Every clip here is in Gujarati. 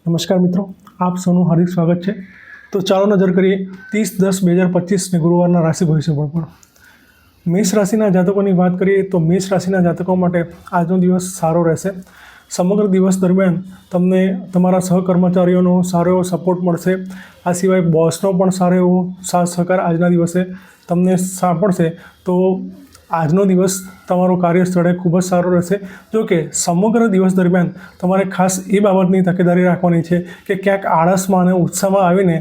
નમસ્કાર મિત્રો, આપ સૌનું હાર્દિક સ્વાગત છે। તો ચાલો નજર કરીએ 30/10/2025 ગુરુવારના રાશિ ભવિષ્યફળ પર। મેષ રાશિના જાતકોની વાત કરીએ તો મેષ રાશિના જાતકો માટે આજનો દિવસ સારો રહેશે। સમગ્ર દિવસ દરમિયાન તમને તમારા સહકર્મચારીઓનો સારો એવો સપોર્ટ મળશે। આ સિવાય બોસનો પણ સારો એવો સાથ સહકાર આજના દિવસે તમને સાંપડશે। તો આજનો દિવસ તમારો કાર્યસ્થળે ખૂબ જ સારો રહેશે। જો કે સમગ્ર દિવસ દરમિયાન તમારે ખાસ એ બાબતની તકેદારી રાખવાની છે કે ક્યાંક આળસમાં અને ઉત્સાહમાં આવીને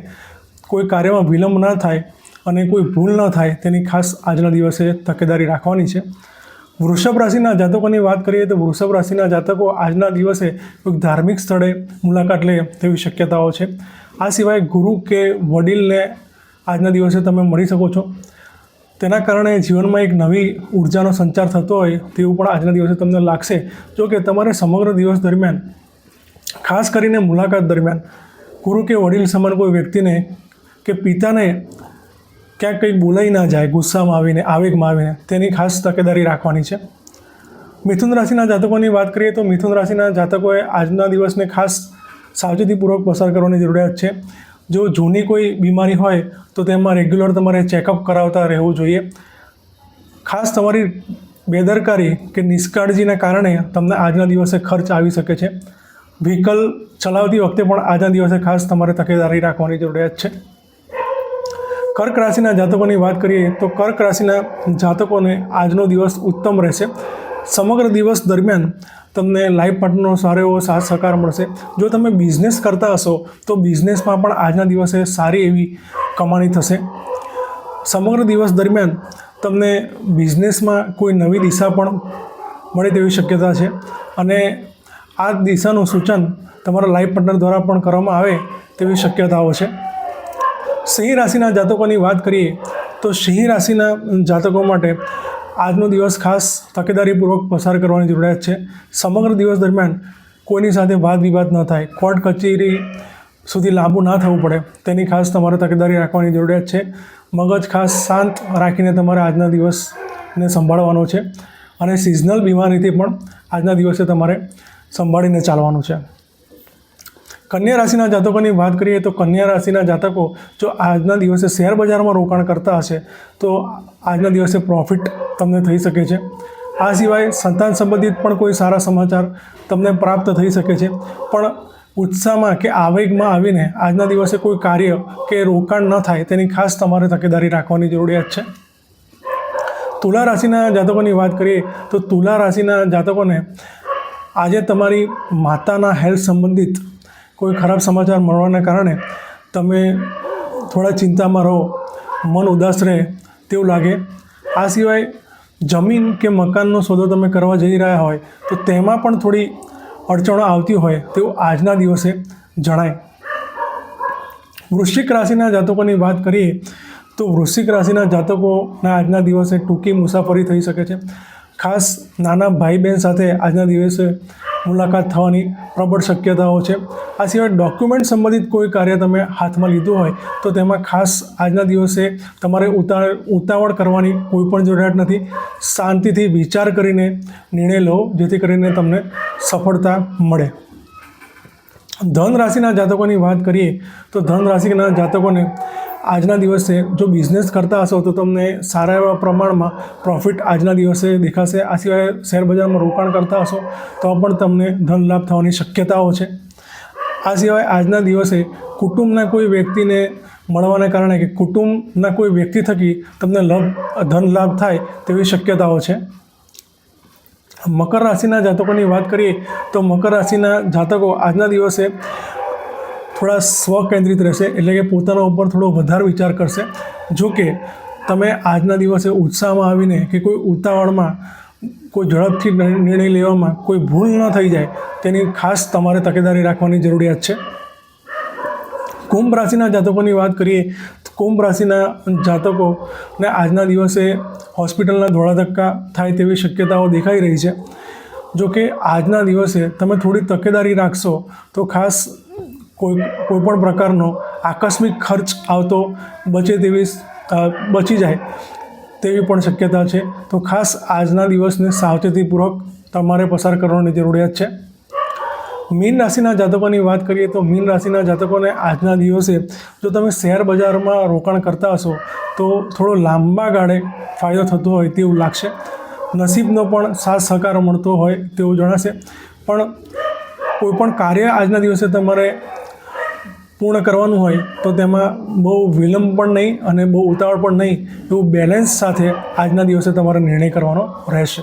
કોઈ કાર્યમાં વિલંબ ન થાય અને કોઈ ભૂલ ન થાય તેની ખાસ આજના દિવસે તકેદારી રાખવાની છે। વૃષભ રાશિના જાતકોની વાત કરીએ તો વૃષભ રાશિના જાતકો આજના દિવસે કોઈક ધાર્મિક સ્થળે મુલાકાત લે તેવી શક્યતાઓ છે। આ સિવાય ગુરુ કે વડીલને આજના દિવસે તમે મળી શકો છો। તેના કારણે જીવનમાં એક નવી ઉર્જાનો સંચાર થતો હોય તેવું પણ આજના દિવસે તમને લાગશે। જો કે તમારે સમગ્ર દિવસ દરમિયાન ખાસ કરીને મુલાકાત દરમિયાન ગુરુ કે વડીલ સમાન કોઈ વ્યક્તિને કે પિતાને ક્યાંક કંઈક બોલાઈ ના જાય ગુસ્સામાં આવીને આવેગમાં આવીને તેની ખાસ તકેદારી રાખવાની છે। મિથુન રાશિના જાતકોની વાત કરીએ તો મિથુન રાશિના જાતકોએ આજના દિવસને ખાસ સાવચેતીપૂર્વક પસાર કરવાની જરૂરિયાત છે। જો જૂની કોઈ બીમારી હોય તો તેમાં રેગ્યુલર તમારે ચેકઅપ કરાવતા રહેવું જોઈએ। ખાસ તમારી બેદરકારી કે નિષ્કાળજીના કારણે તમને આજના દિવસે ખર્ચ આવી શકે છે। વ્હીકલ ચલાવતી વખતે પણ આજના દિવસે ખાસ તમારે તકેદારી રાખવાની જરૂરિયાત છે। કર્ક રાશિના જાતકોની વાત કરીએ તો કર્ક રાશિના જાતકોને આજનો દિવસ ઉત્તમ રહેશે। સમગ્ર દિવસ દરમિયાન તમને લાઈફ પાર્ટનરનો સારો એવો સાથ સહકાર મળશે। જો તમે બિઝનેસ કરતા હશો તો બિઝનેસમાં પણ આજના દિવસે સારી એવી કમાણી થશે। સમગ્ર દિવસ દરમિયાન તમને બિઝનેસમાં કોઈ નવી દિશા પણ મળે તેવી શક્યતા છે અને આ દિશાનું સૂચન તમારા લાઈફ પાર્ટનર દ્વારા પણ કરવામાં આવે તેવી શક્યતાઓ છે। સિંહ રાશિના જાતકોની વાત કરીએ તો સિંહ રાશિના જાતકો માટે આજનો દિવસ ખાસ તકેદારીપૂર્વક પસાર કરવાની જરૂરિયાત છે। સમગ્ર દિવસ દરમિયાન કોઈની સાથે વાદ વિવાદ ન થાય, કોર્ટ કચેરી સુધી લાંબુ ના થવું પડે તેની ખાસ તમારે તકેદારી રાખવાની જરૂરિયાત છે। મગજ ખાસ શાંત રાખીને તમારે આજના દિવસને સંભાળવાનો છે અને સિઝનલ બીમારીથી પણ આજના દિવસે તમારે સંભાળીને ચાલવાનું છે। કન્યા રાશિના જાતકોની વાત કરીએ તો કન્યા રાશિના જાતકો જો આજના દિવસે શેર બજારમાં રોકાણ કરતા હશે તો આજના દિવસે પ્રોફિટ તમને થઈ શકે છે। આ સિવાય સંતાન સંબંધિત પણ કોઈ સારા સમાચાર તમને પ્રાપ્ત થઈ શકે છે। પણ ઉત્સાહમાં કે આવેગમાં આવીને આજના દિવસે કોઈ કાર્ય કે રોકાણ ન થાય તેની ખાસ તમારે તકેદારી રાખવાની જરૂરિયાત છે। તુલા રાશિના જાતકોની વાત કરીએ તો તુલા રાશિના જાતકોને આજે તમારી માતાના હેલ્થ સંબંધિત કોઈ ખરાબ સમાચાર મળવાના કારણે તમે થોડા ચિંતામાં રહો, મન ઉદાસ રહે તેવું લાગે। આ સિવાય જમીન કે મકાનનો સોદો તમે કરવા જઈ રહ્યા હોય તો તેમાં પણ થોડી અડચણો આવતી હોય તેવું આજના દિવસે જણાય। વૃશ્ચિક રાશિના જાતકોની વાત કરીએ તો વૃશ્ચિક રાશિના જાતકોના આજના દિવસે ટૂંકી મુસાફરી થઈ શકે છે। ખાસ નાના ભાઈ બહેન સાથે આજના દિવસે મુલાકાત થવાની પ્રબળ શક્યતાઓ છે। આ સિવાય ડોક્યુમેન્ટ સંબંધિત કોઈ કાર્ય તમે હાથમાં લીધું હોય તો તેમાં ખાસ આજના દિવસે તમારે ઉતાવળ કરવાની કોઈ પણ જરૂરિયાત નથી। શાંતિથી વિચાર કરીને નિર્ણય લો જેથી કરીને તમને સફળતા મળે। ધન રાશિના જાતકોની વાત કરીએ તો ધન રાશિના જાતકોને આજના દિવસે જો બિઝનેસ કરતા હશો તો તમને સારા એવા પ્રમાણમાં પ્રોફિટ આજના દિવસે દેખાશે। આ સિવાય શેરબજારમાં રોકાણ કરતા હશો તો પણ તમને ધન લાભ થવાની શક્યતાઓ છે। આ સિવાય આજના દિવસે કુટુંબના કોઈ વ્યક્તિને મળવાને કારણે કે કુટુંબના કોઈ વ્યક્તિ થકી તમને ધન લાભ થાય તેવી શક્યતાઓ છે। મકર રાશિના જાતકોની વાત કરીએ તો મકર રાશિના જાતકો આજના દિવસે થોડા સ્વકેન્દ્રિત રહેશે, એટલે કે પોતાના ઉપર થોડો વધારે વિચાર કરશે। જો કે તમે આજના દિવસે ઉત્સાહમાં આવીને કે કોઈ ઉતાવળમાં કોઈ ઝડપથી નિર્ણય લેવામાં કોઈ ભૂલ ન થઈ જાય તેની ખાસ તમારે તકેદારી રાખવાની જરૂરિયાત છે। કુંભ રાશિના જાતકોની વાત કરીએ તો કુંભ રાશિના જાતકોને આજના દિવસે હોસ્પિટલના દોડા ધક્કા થાય તેવી શક્યતાઓ દેખાઈ રહી છે। જો કે આજના દિવસે તમે થોડી તકેદારી રાખશો તો ખાસ કોઈ પણ પ્રકારનો આકસ્મિક ખર્ચ આવતો બચી જાય તેવી પણ શક્યતા છે। તો ખાસ આજના દિવસને સાવચેતીપૂર્વક તમારે પસાર કરવાની જરૂરિયાત છે। મીન રાશિના જાતકોની વાત કરીએ તો મીન રાશિના જાતકોને આજના દિવસે જો તમે શેર બજારમાં રોકાણ કરતા હશો તો થોડો લાંબા ગાળે ફાયદો થતો હોય તેવું લાગશે. નસીબનો પણ સાથ સહકાર મળતો હોય તેવું જણાશે. પણ કોઈપણ કાર્ય આજના દિવસે તમારે પૂર્ણ કરવાનું હોય તો તેમાં બહુ વિલંબ પણ નહીં અને બહુ ઉતાવળ પણ નહીં, એવું બેલેન્સ સાથે આજના દિવસે તમારે નિર્ણય કરવાનો રહેશે.